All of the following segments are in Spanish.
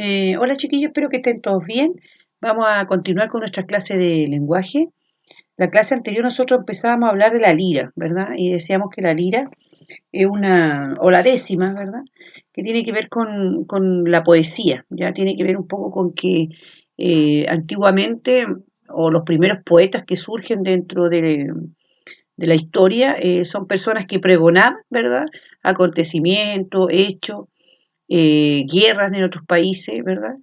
Hola chiquillos, espero que estén todos bien. Vamos a continuar con nuestra clase de lenguaje. La clase anterior nosotros empezábamos a hablar de la lira, ¿verdad? Y decíamos que la lira es o la décima, ¿verdad? Que tiene que ver con la poesía, ya tiene que ver un poco con que antiguamente, o los primeros poetas que surgen dentro de la historia, son personas que pregonaban, ¿verdad? Acontecimientos, hechos, guerras en otros países, ¿verdad?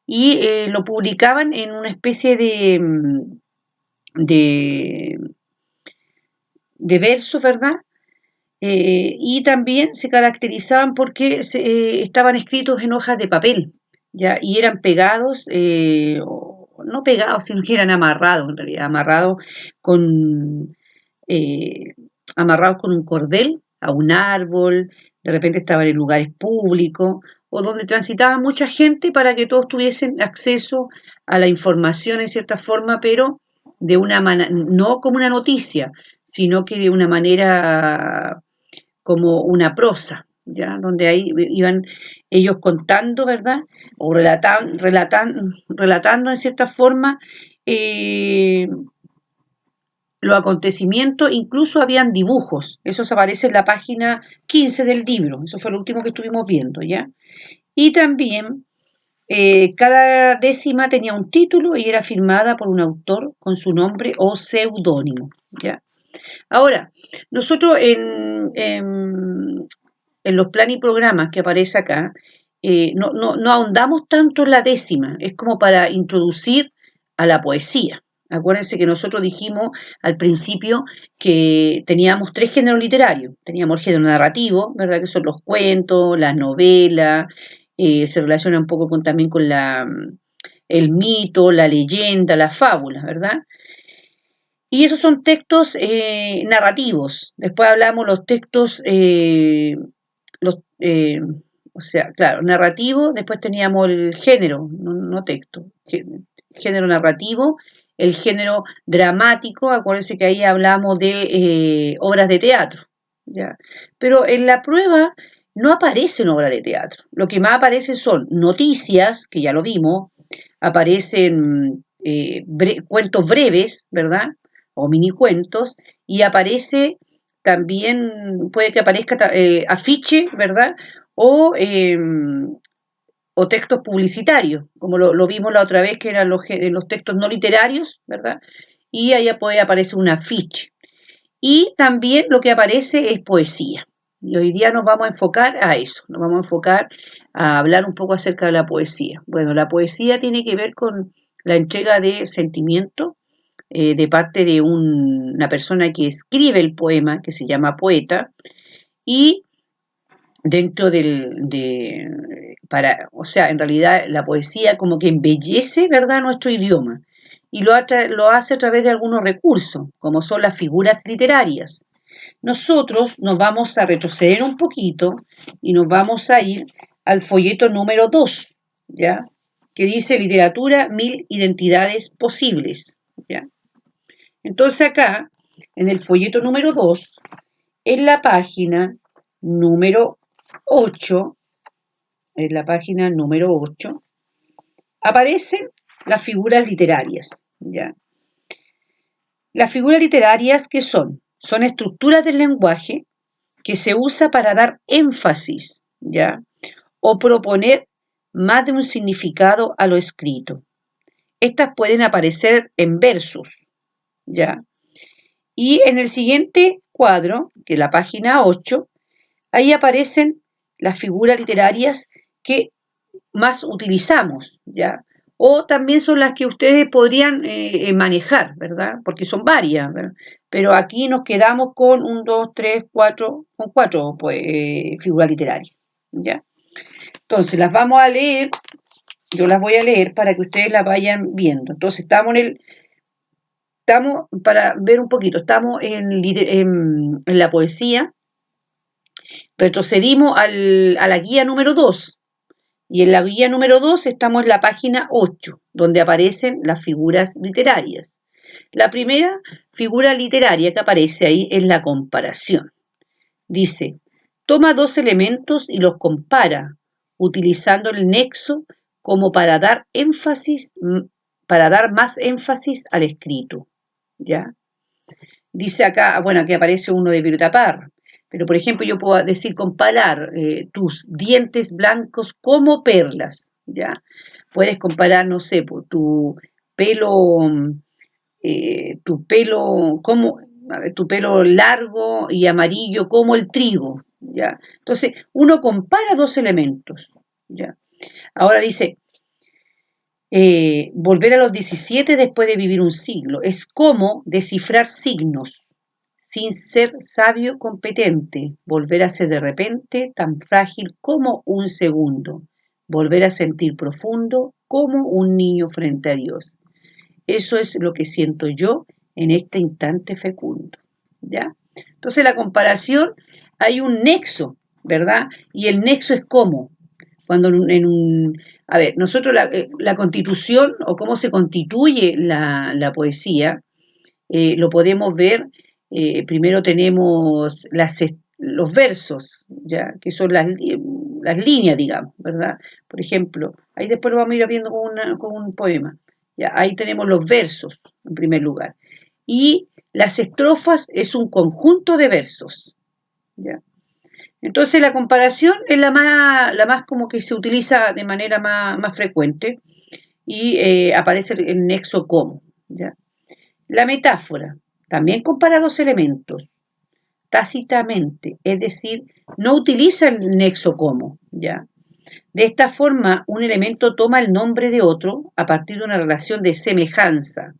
Y lo publicaban en una especie de, de verso, ¿verdad? Y también se caracterizaban porque estaban escritos en hojas de papel, ¿ya? Y eran pegados, no pegados, sino que eran amarrados, en realidad, con, eh, amarrados con un cordel a un árbol, de repente estaban en lugares públicos o donde transitaba mucha gente para que todos tuviesen acceso a la información en cierta forma, pero de una manera, no como una noticia, sino que de una manera como una prosa, ¿ya? Donde ahí iban ellos contando, ¿verdad? O relatando en cierta forma eh, los acontecimientos, incluso habían dibujos, eso se aparece en la página 15 del libro, eso fue lo último que estuvimos viendo, ¿ya? Y también cada décima tenía un título y era firmada por un autor con su nombre o seudónimo, ¿ya? Ahora, nosotros en los planes y programas que aparece acá, no ahondamos tanto en la décima, es como para introducir a la poesía. Acuérdense que nosotros dijimos al principio que teníamos tres géneros literarios. Teníamos el género narrativo, ¿verdad? Que son los cuentos, las novelas, se relaciona un poco también con el mito, la leyenda, la fábula, ¿verdad? Y esos son textos narrativos. Después hablamos los textos, los, eh, o sea, claro, narrativo. Después teníamos el género, no texto, género narrativo, el género dramático. Acuérdense que ahí hablamos de obras de teatro, ¿ya? Pero en la prueba no aparecen obras de teatro. Lo que más aparece son noticias, que ya lo vimos, aparecen cuentos breves, ¿verdad? O mini cuentos, y aparece también, puede que aparezca afiche, ¿verdad? O, eh, o textos publicitarios, como lo vimos la otra vez, que eran los textos no literarios, ¿verdad? Y ahí puede aparecer un afiche. Y también lo que aparece es poesía. Y hoy día nos vamos a enfocar a eso, nos vamos a enfocar a hablar un poco acerca de la poesía. Bueno, la poesía tiene que ver con la entrega de sentimiento de parte de una persona que escribe el poema, que se llama poeta, y dentro o sea, en realidad la poesía como que embellece, ¿verdad?, nuestro idioma, y lo hace a través de algunos recursos, como son las figuras literarias. Nosotros nos vamos a retroceder un poquito y nos vamos a ir al folleto número 2, ¿ya? Que dice literatura, 1000 identidades posibles, ¿ya? Entonces acá, en el folleto número 2, en la página número 8, en la página número 8, aparecen las figuras literarias, ¿ya? Las figuras literarias, ¿qué son? Son estructuras del lenguaje que se usa para dar énfasis, ¿ya? O proponer más de un significado a lo escrito. Estas pueden aparecer en versos, ¿ya? Y en el siguiente cuadro, que es la página 8, ahí aparecen las figuras literarias que más utilizamos, ¿ya? O también son las que ustedes podrían manejar, ¿verdad? Porque son varias, ¿verdad? Pero aquí nos quedamos con 1, 2, 3, 4, con 4 pues, figuras literarias, ¿ya? Entonces las vamos a leer, yo las voy a leer para que ustedes las vayan viendo. Entonces estamos para ver un poquito, estamos en la poesía, retrocedimos a la guía número 2. Y en la guía número 2 estamos en la página 8, donde aparecen las figuras literarias. La primera figura literaria que aparece ahí es la comparación. Dice, toma dos elementos y los compara, utilizando el nexo como para dar énfasis, para dar más énfasis al escrito, ¿ya? Dice acá, bueno, aquí aparece uno de Violeta Parra, pero por ejemplo yo puedo decir comparar tus dientes blancos como perlas, ¿ya? Puedes comparar, no sé, pelo, tu pelo, como, a ver, tu pelo largo y amarillo como el trigo, ¿ya? Entonces, uno compara dos elementos, ¿ya? Ahora dice, volver a los 17 después de vivir un siglo, es como descifrar signos, sin ser sabio competente, volver a ser de repente tan frágil como un segundo, volver a sentir profundo como un niño frente a Dios. Eso es lo que siento yo en este instante fecundo, ¿ya? Entonces la comparación, hay un nexo, ¿verdad? Y el nexo es cómo, cuando a ver, nosotros la constitución o cómo se constituye la poesía, lo podemos ver, primero tenemos los versos, ¿ya? Que son las líneas, digamos, ¿verdad? Por ejemplo, ahí después lo vamos a ir viendo con un poema. ¿Ya? Ahí tenemos los versos, en primer lugar. Y las estrofas es un conjunto de versos, ¿ya? Entonces la comparación es la más como que se utiliza de manera más frecuente y aparece el nexo como, ¿ya? La metáfora también compara dos elementos tácitamente, es decir, no utiliza el nexo como, ¿ya? De esta forma, un elemento toma el nombre de otro a partir de una relación de semejanza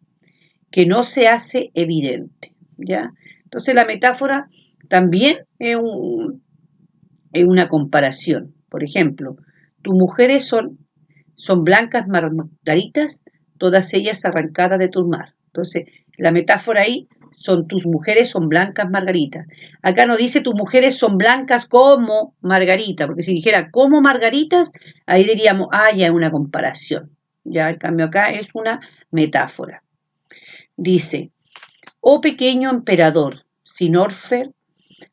que no se hace evidente, ¿ya? Entonces la metáfora también es una comparación. Por ejemplo, tus mujeres son blancas margaritas, todas ellas arrancadas de tu mar. Entonces, la metáfora ahí son tus mujeres son blancas margaritas. Acá no dice tus mujeres son blancas como margarita, porque si dijera como margaritas, ahí diríamos, ya es una comparación. Ya el cambio acá es una metáfora. Dice, oh pequeño emperador, sin orfer,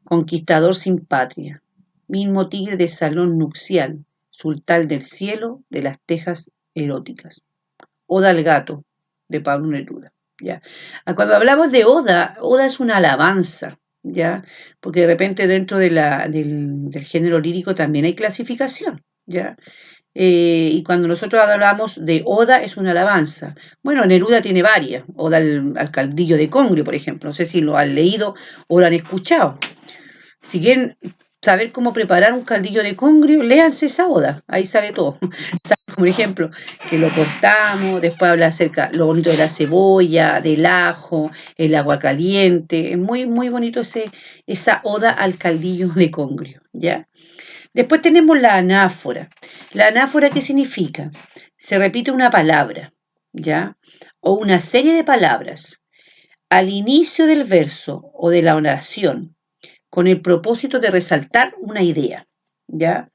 conquistador sin patria, mismo tigre de salón nupcial, sultán del cielo de las tejas eróticas. Oda al gato, de Pablo Neruda. ¿Ya? Cuando hablamos de oda, oda es una alabanza, ¿ya? Porque de repente dentro del género lírico también hay clasificación, ¿ya? Y cuando nosotros hablamos de oda es una alabanza. Bueno, Neruda tiene varias, oda al caldillo de Congrio, por ejemplo, no sé si lo han leído o lo han escuchado. Si quieren saber cómo preparar un caldillo de congrio, léanse esa oda, ahí sale todo. Por ejemplo, que lo cortamos, después habla acerca lo bonito de la cebolla, del ajo, el agua caliente, es muy bonito esa oda al caldillo de congrio, ¿ya? Después tenemos la anáfora. ¿La anáfora qué significa? Se repite una palabra, ¿ya? O una serie de palabras al inicio del verso o de la oración, con el propósito de resaltar una idea, ¿ya?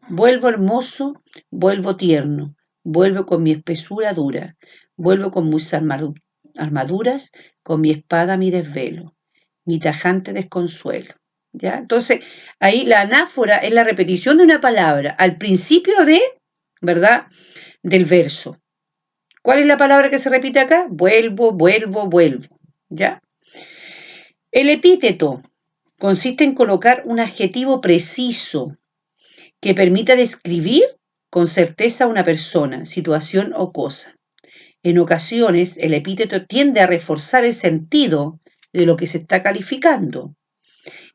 Vuelvo hermoso, vuelvo tierno, vuelvo con mi espesura dura, vuelvo con mis armaduras, con mi espada mi desvelo, mi tajante desconsuelo, ¿ya? Entonces, ahí la anáfora es la repetición de una palabra al principio ¿verdad? Del verso. ¿Cuál es la palabra que se repite acá? Vuelvo, vuelvo, vuelvo, ¿ya? El epíteto consiste en colocar un adjetivo preciso que permita describir con certeza una persona, situación o cosa. En ocasiones, el epíteto tiende a reforzar el sentido de lo que se está calificando.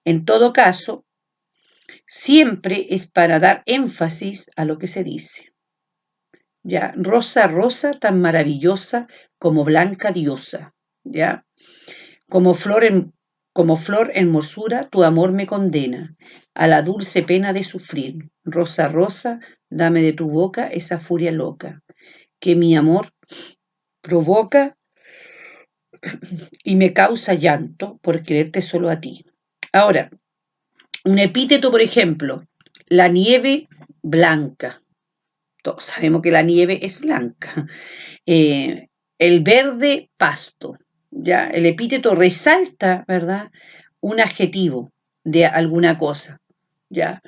En todo caso, siempre es para dar énfasis a lo que se dice. Ya, rosa, rosa, tan maravillosa como blanca diosa. Ya, como flor hermosura, tu amor me condena a la dulce pena de sufrir. Rosa, rosa, dame de tu boca esa furia loca que mi amor provoca y me causa llanto por quererte solo a ti. Ahora, un epíteto, por ejemplo, la nieve blanca. Todos sabemos que la nieve es blanca. El verde pasto. ¿Ya? El epíteto resalta, ¿verdad? Un adjetivo de alguna cosa. ¿Ya?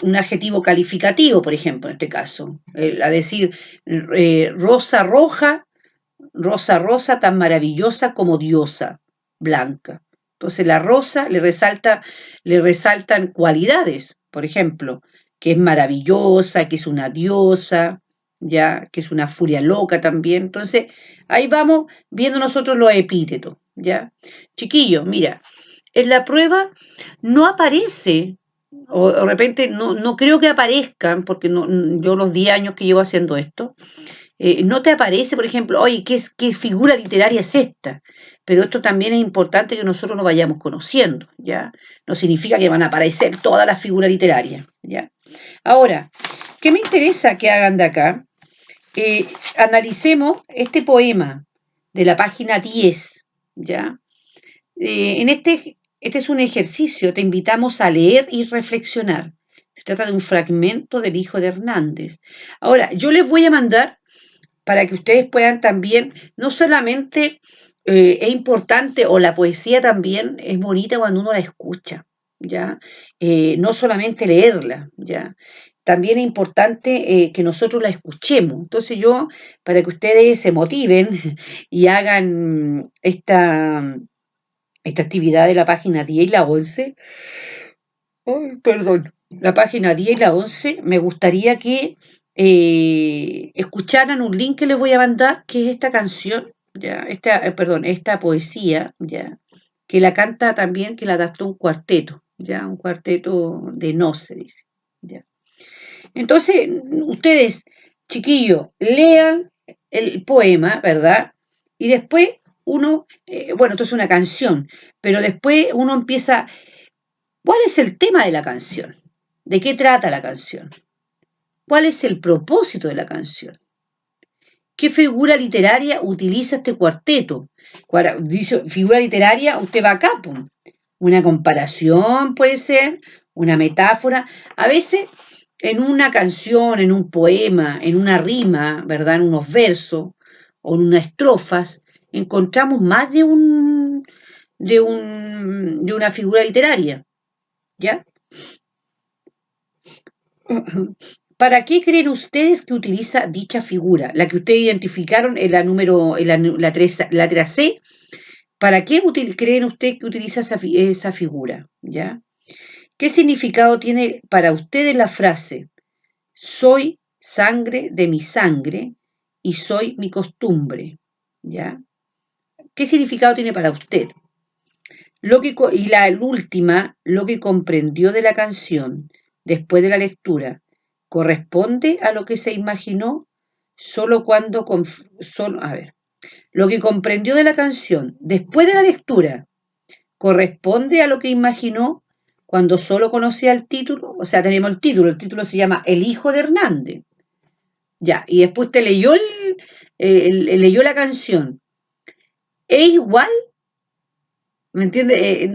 un adjetivo calificativo, por ejemplo, en este caso. A decir, rosa roja, rosa rosa, tan maravillosa como diosa, blanca. Entonces la rosa le resaltan cualidades, por ejemplo, que es maravillosa, que es una diosa, ya, que es una furia loca también. Entonces, ahí vamos viendo nosotros los epítetos, ya. Chiquillos, mira, en la prueba no aparece, o de repente no creo que aparezcan, porque yo los 10 años que llevo haciendo esto, no te aparece, por ejemplo, oye, ¿qué figura literaria es esta? Pero esto también es importante que nosotros lo vayamos conociendo, ¿ya? No significa que van a aparecer todas las figuras literarias, ¿ya? Ahora, ¿qué me interesa que hagan de acá? Analicemos este poema de la página 10, ¿ya? Este es un ejercicio, te invitamos a leer y reflexionar. Se trata de un fragmento del Hijo de Hernández. Ahora, yo les voy a mandar para que ustedes puedan también, no solamente es importante, o la poesía también es bonita cuando uno la escucha, ¿ya? No solamente leerla, ¿ya? También es importante que nosotros la escuchemos. Entonces yo, para que ustedes se motiven y hagan esta actividad de la página 10 y la 11, ay, perdón, la página 10 y la 11, me gustaría que escucharan un link que les voy a mandar, que es esta canción, ya, perdón, esta poesía, ya, que la canta también, que la adaptó un cuarteto, ya, un cuarteto de no se dice, ya. Entonces, ustedes, chiquillos, lean el poema, ¿verdad? Y después uno, bueno, esto es una canción, pero después uno empieza, ¿cuál es el tema de la canción? ¿De qué trata la canción? ¿Cuál es el propósito de la canción? ¿Qué figura literaria utiliza este cuarteto? Dice figura literaria, usted va acá, pum. Una comparación puede ser, una metáfora. A veces en una canción, en un poema, en una rima, ¿verdad? En unos versos o en unas estrofas, encontramos más de una figura literaria, ¿ya? ¿Para qué creen ustedes que utiliza dicha figura? La que ustedes identificaron en la número, en la letra C. ¿Para qué creen ustedes que utiliza esa figura? ¿Ya? ¿Qué significado tiene para ustedes la frase? Soy sangre de mi sangre y soy mi costumbre. ¿Ya? ¿Qué significado tiene para usted? Y la última, lo que comprendió de la canción después de la lectura, ¿corresponde a lo que se imaginó? Solo cuando... a ver, lo que comprendió de la canción después de la lectura, ¿corresponde a lo que imaginó cuando solo conocía el título? O sea, tenemos el título se llama El Hijo de Hernández. Ya, y después usted leyó la canción. ¿Es igual? ¿Me entiende?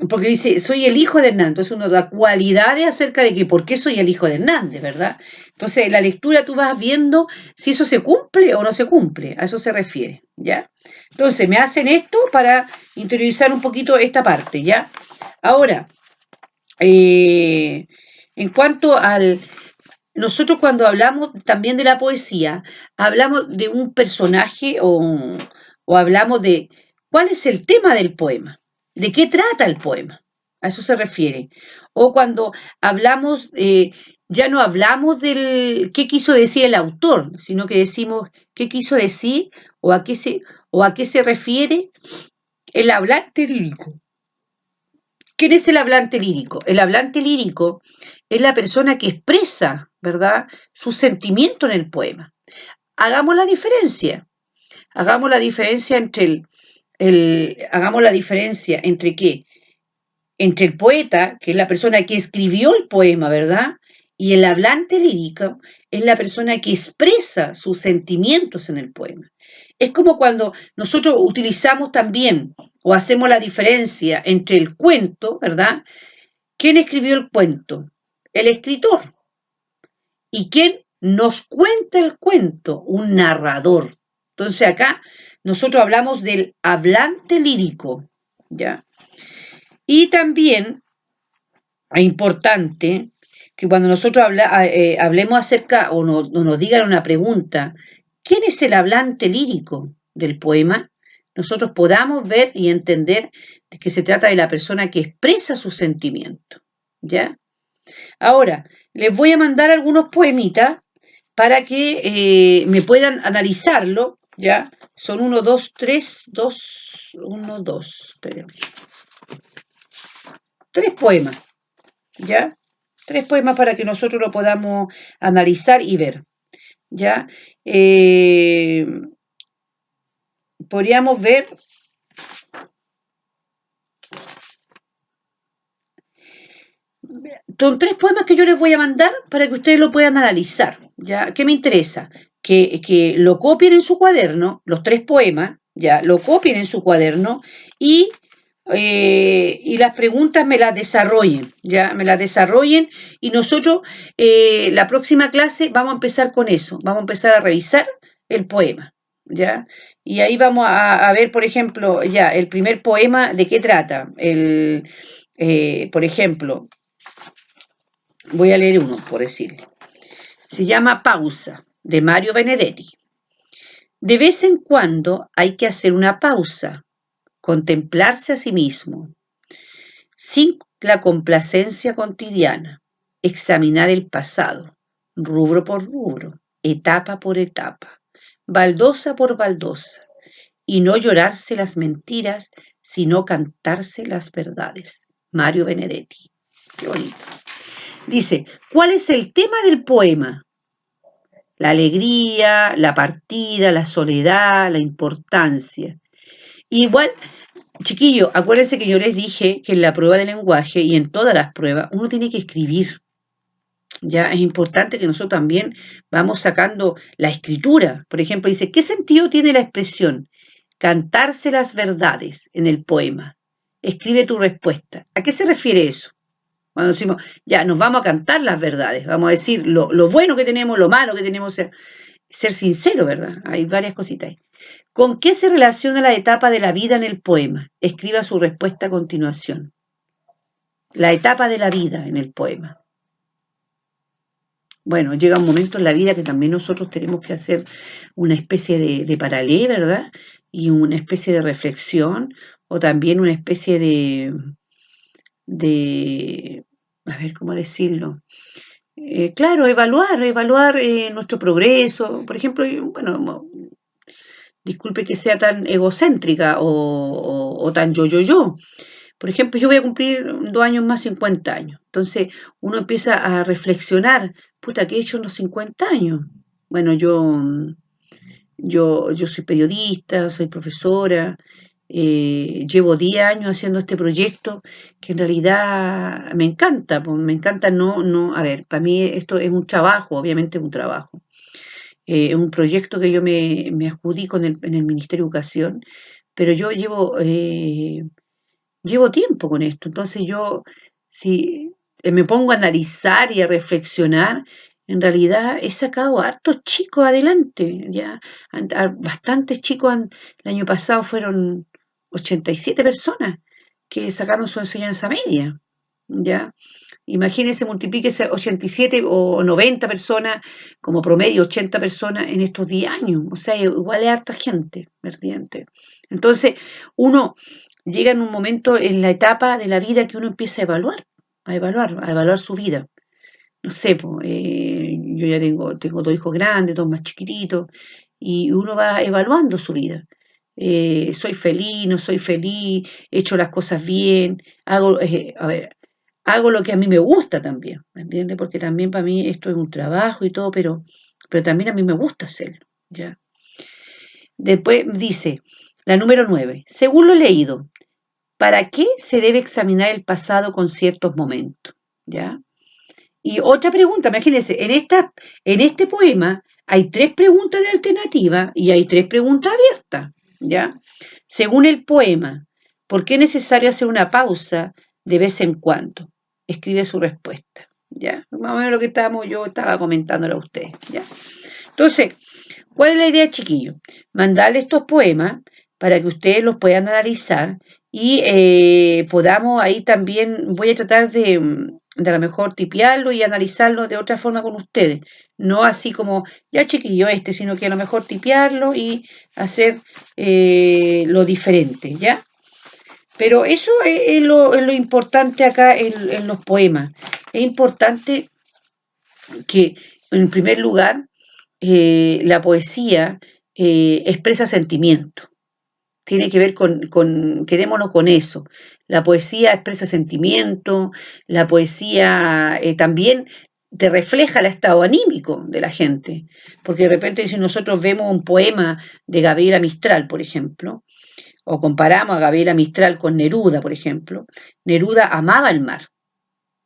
Porque dice, soy el hijo de Hernández, entonces uno da cualidades acerca de que por qué soy el hijo de Hernández, ¿verdad? Entonces, en la lectura tú vas viendo si eso se cumple o no se cumple, a eso se refiere, ¿ya? Entonces, me hacen esto para interiorizar un poquito esta parte, ¿ya? Ahora, en cuanto al... Nosotros cuando hablamos también de la poesía, hablamos de un personaje o hablamos de cuál es el tema del poema, de qué trata el poema, a eso se refiere. O cuando hablamos, ya no hablamos del qué quiso decir el autor, sino que decimos qué quiso decir o a qué se refiere el hablante lírico. ¿Quién es el hablante lírico? El hablante lírico es la persona que expresa, ¿verdad?, su sentimiento en el poema. Hagamos la diferencia. Hagamos la diferencia hagamos la diferencia entre qué? Entre el poeta, que es la persona que escribió el poema, ¿verdad? Y el hablante lírico es la persona que expresa sus sentimientos en el poema. Es como cuando nosotros utilizamos también o hacemos la diferencia entre el cuento, ¿verdad? ¿Quién escribió el cuento? El escritor. ¿Y quién nos cuenta el cuento? Un narrador. Entonces acá nosotros hablamos del hablante lírico, ¿ya? Y también es importante que cuando nosotros hablemos acerca o nos digan una pregunta, ¿quién es el hablante lírico del poema? Nosotros podamos ver y entender que se trata de la persona que expresa su sentimiento, ¿ya? Ahora, les voy a mandar algunos poemitas para que me puedan analizarlo, ¿ya? Son 1, 2, 3, 2, 1, 2, espérenme. 3 poemas, ¿ya? 3 poemas para que nosotros lo podamos analizar y ver, ¿ya? Podríamos ver. Son 3 poemas que yo les voy a mandar para que ustedes lo puedan analizar, ¿ya? ¿Qué me interesa? Que lo copien en su cuaderno, los 3 poemas, ya, lo copien en su cuaderno y las preguntas me las desarrollen, ya, me las desarrollen y nosotros la próxima clase vamos a empezar con eso, vamos a empezar a revisar el poema, ya, y ahí vamos a ver, por ejemplo, ya, el primer poema, ¿de qué trata? Por ejemplo, voy a leer uno, por decirle. Se llama Pausa, de Mario Benedetti. De vez en cuando hay que hacer una pausa, contemplarse a sí mismo, sin la complacencia cotidiana, examinar el pasado, rubro por rubro, etapa por etapa, baldosa por baldosa, y no llorarse las mentiras, sino cantarse las verdades. Mario Benedetti. Qué bonito. Dice, ¿cuál es el tema del poema? La alegría, la partida, la soledad, la importancia. Igual, chiquillos, acuérdense que yo les dije que en la prueba de lenguaje y en todas las pruebas uno tiene que escribir. Ya es importante que nosotros también vamos sacando la escritura. Por ejemplo, dice, ¿qué sentido tiene la expresión? Cantarse las verdades en el poema. Escribe tu respuesta. ¿A qué se refiere eso? Cuando decimos, ya, nos vamos a cantar las verdades, vamos a decir lo bueno que tenemos, lo malo que tenemos, ser sincero, ¿verdad? Hay varias cositas ahí. ¿Con qué se relaciona la etapa de la vida en el poema? Escriba su respuesta a continuación. La etapa de la vida en el poema. Bueno, llega un momento en la vida que también nosotros tenemos que hacer una especie de paralelo, ¿verdad? Y una especie de reflexión, o también una especie a ver, ¿cómo decirlo? Claro, evaluar nuestro progreso. Por ejemplo, bueno, disculpe que sea tan egocéntrica o tan yo. Por ejemplo, yo voy a cumplir 2 años más 50 años. Entonces, uno empieza a reflexionar, puta, ¿qué he hecho en los 50 años? Bueno, yo soy periodista, soy profesora, llevo 10 años haciendo este proyecto que en realidad me encanta, pues, me encanta a ver, para mí esto es un trabajo, obviamente es un trabajo. Es un proyecto que yo me adjudico en el Ministerio de Educación, pero yo llevo tiempo con esto, entonces yo, si me pongo a analizar y a reflexionar, en realidad he sacado a hartos chicos adelante, ya, bastantes chicos, el año pasado fueron 87 personas que sacaron su enseñanza media, ya. Imagínense, multiplíquese 87 o 90 personas, como promedio 80 personas en estos 10 años, o sea, igual es harta gente, ¿verdad? Entonces, uno llega en un momento en la etapa de la vida que uno empieza a evaluar su vida. No sé, yo ya tengo 2 hijos grandes, 2 más chiquititos, y uno va evaluando su vida. Soy feliz, no soy feliz, he hecho las cosas bien, hago lo que a mí me gusta también, ¿me entiendes? Porque también para mí esto es un trabajo y todo, pero también a mí me gusta hacerlo, ¿ya? Después dice, la número 9, según lo leído, ¿para qué se debe examinar el pasado con ciertos momentos? ¿Ya? Y otra pregunta, imagínense, en este poema hay 3 preguntas de alternativa y hay 3 preguntas abiertas, ¿ya? Según el poema, ¿por qué es necesario hacer una pausa de vez en cuando? Escribe su respuesta, ¿ya? Más o menos lo que yo estaba comentándolo a ustedes, ¿ya? Entonces, ¿cuál es la idea, chiquillos? Mandarle estos poemas para que ustedes los puedan analizar y podamos ahí también, voy a tratar de a lo mejor tipearlo y analizarlo de otra forma con ustedes. No así como, ya chiquillo sino que a lo mejor tipearlo y hacer lo diferente, ¿ya? Pero eso es lo importante acá en los poemas. Es importante que, en primer lugar, la poesía expresa sentimiento. Tiene que ver quedémonos con eso. La poesía expresa sentimiento, la poesía también te refleja el estado anímico de la gente. Porque de repente si nosotros vemos un poema de Gabriela Mistral, por ejemplo, o comparamos a Gabriela Mistral con Neruda, por ejemplo, Neruda amaba el mar.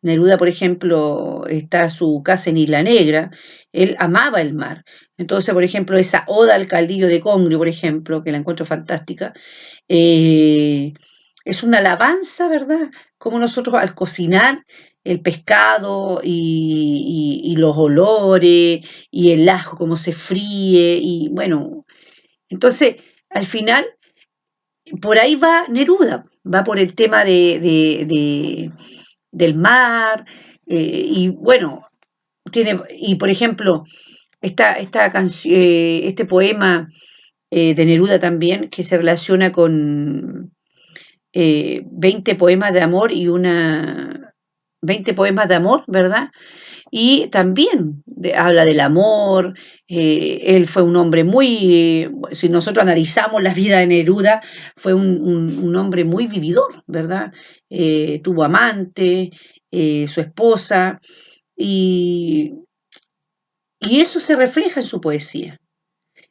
Neruda, por ejemplo, está su casa en Isla Negra, él amaba el mar. Entonces, por ejemplo, esa Oda al Caldillo de Congrio, por ejemplo, que la encuentro fantástica, eh, es una alabanza, ¿verdad? Como nosotros al cocinar el pescado y los olores y el ajo, cómo se fríe, y bueno, entonces, al final, por ahí va Neruda, va por el tema del mar, y bueno, y por ejemplo, este poema de Neruda también, que se relaciona con 20 poemas de amor 20 poemas de amor, ¿verdad? Y también habla del amor, él fue un hombre si nosotros analizamos la vida de Neruda, fue un hombre muy vividor, ¿verdad? Tuvo amante, su esposa, y, y eso se refleja en su poesía.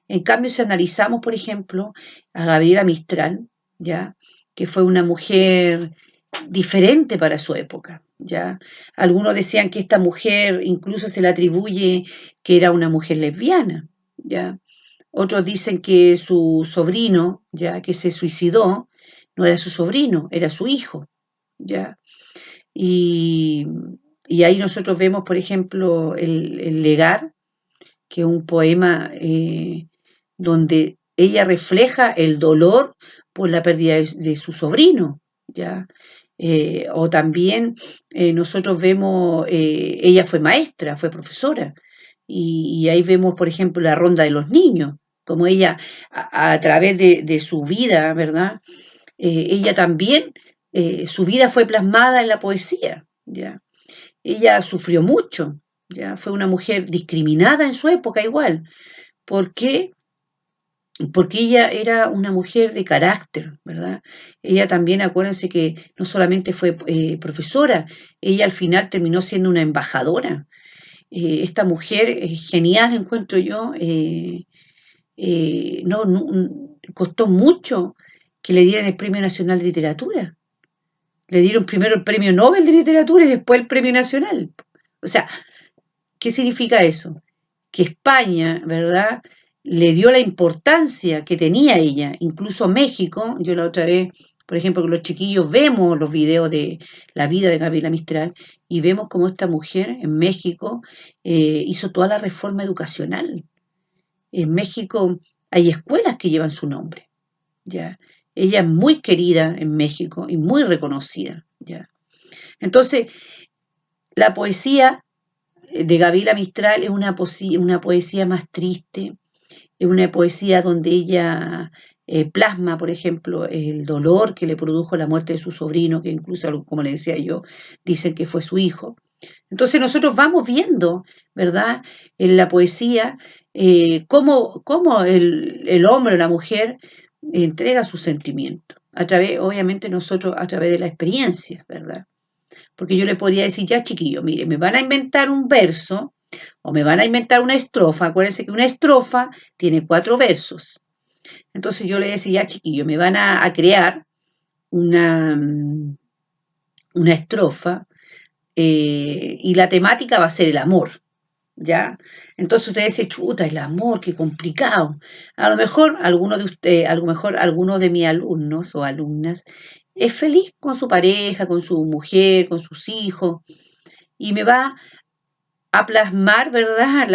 En cambio, si analizamos, por ejemplo, a Gabriela Mistral, ¿ya? Que fue una mujer diferente para su época, ¿ya? Algunos decían que esta mujer incluso se le atribuye que era una mujer lesbiana, ¿ya? Otros dicen que su sobrino, ya que se suicidó, no era su sobrino, era su hijo, ¿ya? Y, y ahí nosotros vemos, por ejemplo, el Legar, que es un poema donde ella refleja el dolor por la pérdida de su sobrino, ¿ya? O también nosotros vemos, ella fue maestra, fue profesora, y ahí vemos, por ejemplo, la ronda de los niños, como ella, a través de su vida, ¿verdad? Ella también, su vida fue plasmada en la poesía, ¿ya? Ella sufrió mucho, ¿ya? Fue una mujer discriminada en su época igual. ¿Por qué? Porque ella era una mujer de carácter, ¿verdad? Ella también, acuérdense que no solamente fue profesora, ella al final terminó siendo una embajadora. Esta mujer genial, encuentro yo, costó mucho que le dieran el Premio Nacional de Literatura. Le dieron primero el Premio Nobel de Literatura y después el Premio Nacional. O sea, ¿qué significa eso? Que España, ¿verdad? Le dio la importancia que tenía ella, incluso México. Yo la otra vez, por ejemplo, con los chiquillos vemos los videos de la vida de Gabriela Mistral y vemos cómo esta mujer en México hizo toda la reforma educacional. En México hay escuelas que llevan su nombre, ¿ya? Ella es muy querida en México y muy reconocida, ¿ya? Entonces, la poesía de Gabriela Mistral es una poesía más triste, es una poesía donde ella plasma, por ejemplo, el dolor que le produjo la muerte de su sobrino, que incluso, como le decía yo, dicen que fue su hijo. Entonces nosotros vamos viendo, ¿verdad?, en la poesía, cómo el hombre o la mujer entrega sus sentimientos, obviamente nosotros a través de la experiencia, ¿verdad? Porque yo le podría decir, ya chiquillo, mire, me van a inventar un verso o me van a inventar una estrofa. Acuérdense que una estrofa tiene 4 versos. Entonces yo le decía, ya chiquillo, me van a crear una, una estrofa y la temática va a ser el amor, ¿ya? Entonces usted dice, chuta, el amor, qué complicado. A lo mejor alguno de mis alumnos o alumnas es feliz con su pareja, con su mujer, con sus hijos, y me va a plasmar, ¿verdad?,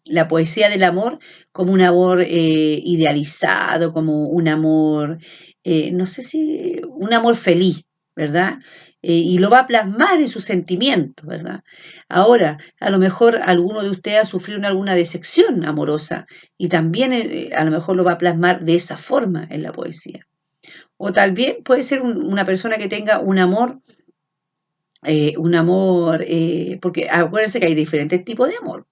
la poesía del amor como un amor idealizado, como un amor, no sé si, un amor feliz, ¿verdad? y lo va a plasmar en sus sentimientos, ¿verdad? Ahora, a lo mejor alguno de ustedes ha sufrido alguna decepción amorosa y también a lo mejor lo va a plasmar de esa forma en la poesía. O tal vez puede ser una persona que tenga porque acuérdense que hay diferentes tipos de amor.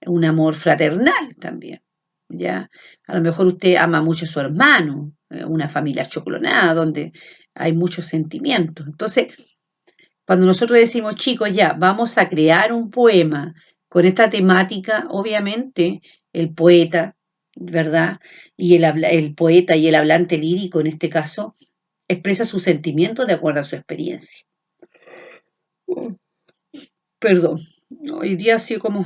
Un amor fraternal también, ¿ya? A lo mejor usted ama mucho a su hermano, una familia chocolonada donde hay muchos sentimientos. Entonces, cuando nosotros decimos, chicos, ya, vamos a crear un poema con esta temática, obviamente el poeta, ¿verdad? Y el poeta y el hablante lírico, en este caso, expresa sus sentimientos de acuerdo a su experiencia. Perdón, hoy día ha sido como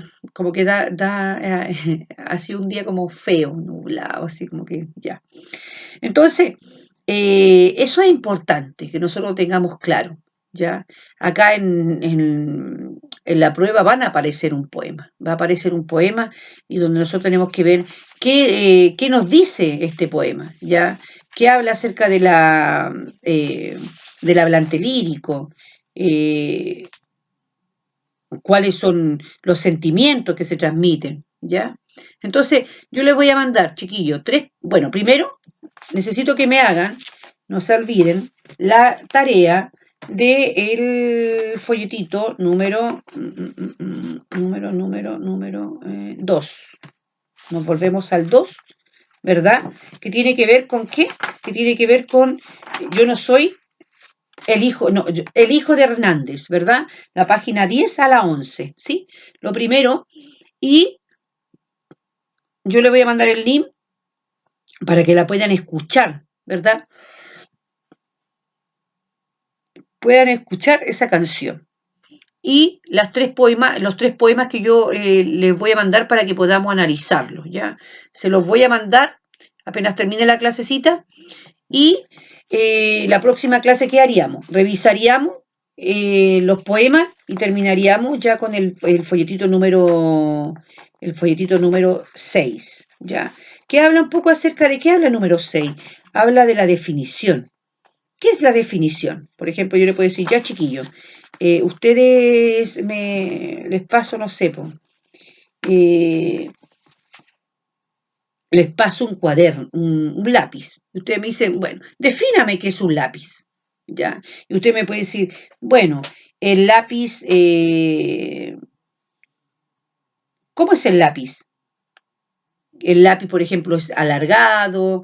que ha sido un día como feo, nublado, así como que ya. Entonces, eso es importante, que nosotros lo tengamos claro, ¿ya? Acá en la prueba van a aparecer un poema, va a aparecer un poema y donde nosotros tenemos que ver qué nos dice este poema, ¿ya? ¿Qué habla acerca del hablante lírico? Eh, ¿Cuáles son los sentimientos que se transmiten? ¿Ya? Entonces, yo les voy a mandar, chiquillos, bueno, primero necesito que me hagan, no se olviden, la tarea del folletito número 2. Nos volvemos al 2, ¿verdad? ¿Que tiene que ver con qué? Que tiene que ver con yo no soy el hijo de Hernández, ¿verdad? La página 10 a la 11, ¿sí? Lo primero, y yo le voy a mandar el link para que la puedan escuchar, ¿verdad? Puedan escuchar esa canción. Y los tres poemas que yo les voy a mandar para que podamos analizarlos, ¿ya? Se los voy a mandar apenas termine la clasecita y la próxima clase, ¿qué haríamos? Revisaríamos los poemas y terminaríamos ya con el folletito número 6, ¿ya? Que habla un poco acerca de qué habla el número 6. Habla de la definición. ¿Qué es la definición? Por ejemplo, yo le puedo decir, ya chiquillos, ustedes les paso, no sé, les paso un cuaderno, un lápiz. Y ustedes me dicen, bueno, defíname qué es un lápiz, ¿ya? Y usted me puede decir, bueno, el lápiz, ¿cómo es el lápiz? El lápiz, por ejemplo, es alargado,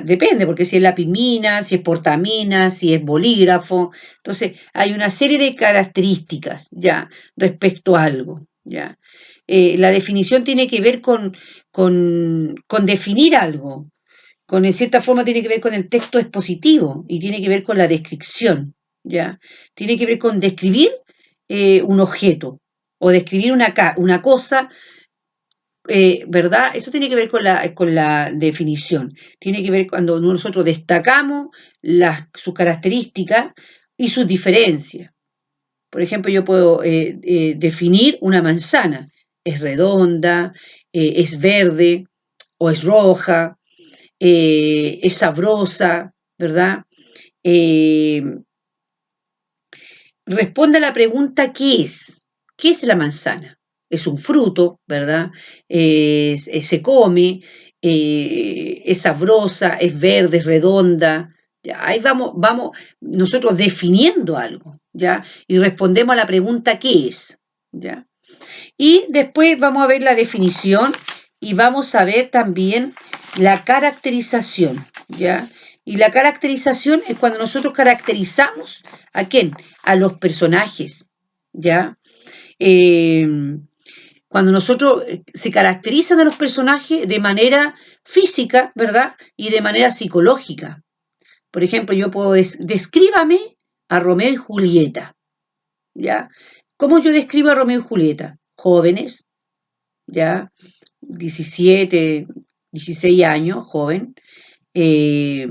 depende, porque si es lápiz mina, si es portamina, si es bolígrafo. Entonces, hay una serie de características, ya, respecto a algo, ya. La definición tiene que ver con definir algo, en cierta forma tiene que ver con el texto expositivo y tiene que ver con la descripción, ¿ya? Tiene que ver con describir un objeto o describir una cosa, ¿verdad? Eso tiene que ver con la definición. Tiene que ver cuando nosotros destacamos sus características y sus diferencias. Por ejemplo, yo puedo definir una manzana. Es redonda, es verde o es roja, es sabrosa, ¿verdad? Eh, Responde a la pregunta ¿qué es? ¿Qué es la manzana? Es un fruto, ¿verdad? Se come, es sabrosa, es verde, es redonda. Ya, ahí vamos nosotros definiendo algo, ¿ya? Y respondemos a la pregunta ¿qué es? ¿Ya? Y después vamos a ver la definición y vamos a ver también la caracterización, ¿ya? Y la caracterización es cuando nosotros caracterizamos ¿a quién? A los personajes, ¿ya? Cuando nosotros se caracterizan a los personajes de manera física, ¿verdad? Y de manera psicológica. Por ejemplo, yo puedo descríbame a Romeo y Julieta, ¿ya? ¿Cómo yo describo a Romeo y Julieta? Jóvenes, ya, 17, 16 años, joven. Eh,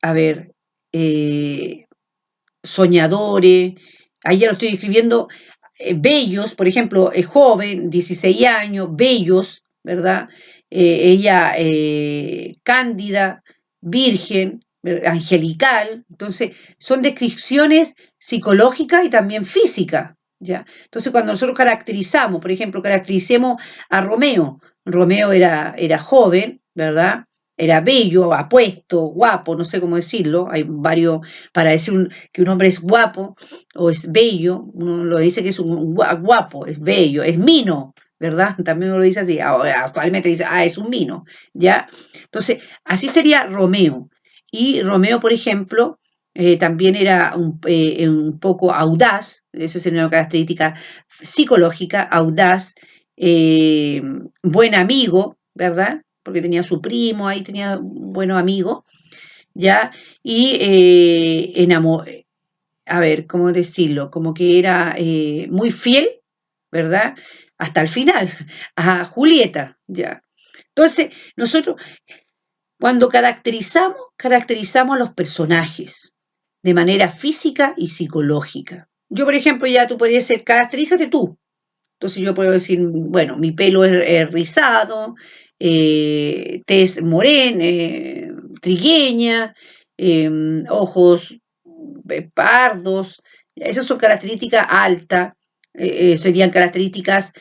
a ver, soñadores, ahí ya lo estoy escribiendo, bellos, por ejemplo, joven, 16 años, bellos, ¿verdad? Ella cándida, virgen, angelical. Entonces, son descripciones psicológicas y también físicas, ¿ya? Entonces, cuando nosotros caracterizamos, por ejemplo, caractericemos a Romeo. Romeo era joven, ¿verdad? Era bello, apuesto, guapo, no sé cómo decirlo. Hay varios, para decir que un hombre es guapo o es bello, uno lo dice que es un guapo, es bello, es mino, ¿verdad? También uno lo dice así. Ahora, actualmente dice, es un mino, ¿ya? Entonces, así sería Romeo. Y Romeo, por ejemplo, también era un poco audaz, eso es una característica psicológica, audaz, eh, buen amigo, ¿verdad? Porque tenía su primo, ahí tenía buenos amigos, ¿ya? Y a ver, ¿cómo decirlo? Como que era muy fiel, ¿verdad? Hasta el final, a Julieta, ¿ya? Entonces, nosotros cuando caracterizamos a los personajes de manera física y psicológica. Yo, por ejemplo, ya tú podrías decir, caracterízate tú. Entonces yo puedo decir, bueno, mi pelo es rizado, tez morena, trigueña, ojos pardos. Esas son características altas, serían características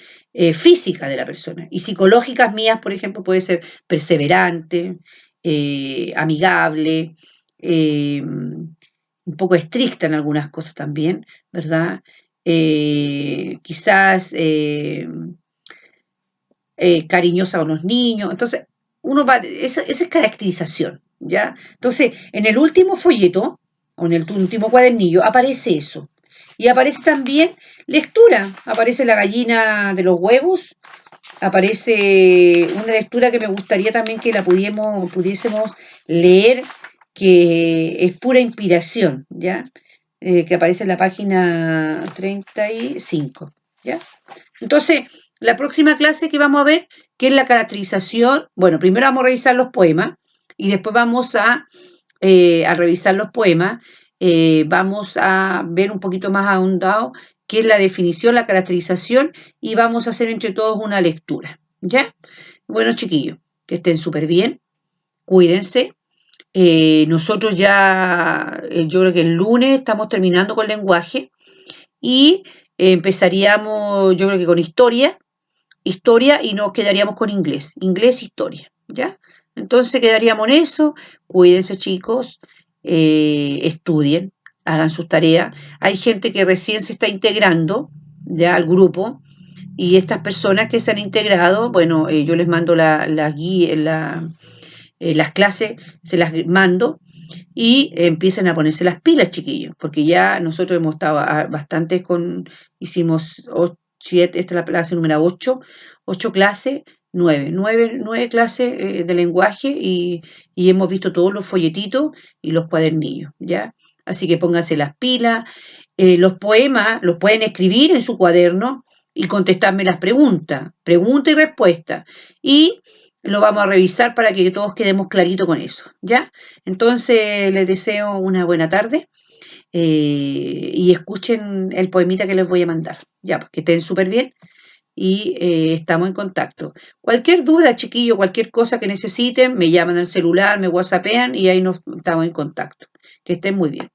físicas de la persona. Y psicológicas mías, por ejemplo, puede ser perseverante, amigable, un poco estricta en algunas cosas también, ¿verdad? Quizás cariñosa con los niños. Entonces, esa es caracterización, ¿ya? Entonces, en el último folleto, o en el último cuadernillo, aparece eso. Y aparece también lectura, aparece la gallina de los huevos, aparece una lectura que me gustaría también que la pudiésemos leer, que es pura inspiración, ¿ya? Que aparece en la página 35, ¿ya? Entonces, la próxima clase que vamos a ver, que es la caracterización, bueno, primero vamos a revisar los poemas y después vamos a revisar los poemas, vamos a ver un poquito más ahondado qué es la definición, la caracterización y vamos a hacer entre todos una lectura, ¿ya? Bueno, chiquillos, que estén súper bien, cuídense. Nosotros ya, yo creo que el lunes estamos terminando con lenguaje y empezaríamos, yo creo que con historia y nos quedaríamos con inglés, historia, ¿ya? Entonces quedaríamos en eso, cuídense chicos, estudien, hagan sus tareas. Hay gente que recién se está integrando ya al grupo y estas personas que se han integrado, bueno, yo les mando la guía, las clases, se las mando y empiecen a ponerse las pilas, chiquillos, porque ya nosotros hemos estado bastante hicimos 7, esta es la clase número 8 clases, 9 clases de lenguaje y hemos visto todos los folletitos y los cuadernillos, ¿ya? Así que pónganse las pilas, los poemas los pueden escribir en su cuaderno y contestarme las pregunta y respuesta, y lo vamos a revisar para que todos quedemos clarito con eso, ¿ya? Entonces les deseo una buena tarde y escuchen el poemita que les voy a mandar. Ya, pues que estén súper bien y estamos en contacto. Cualquier duda, chiquillo, cualquier cosa que necesiten, me llaman al celular, me whatsappean y ahí nos estamos en contacto. Que estén muy bien.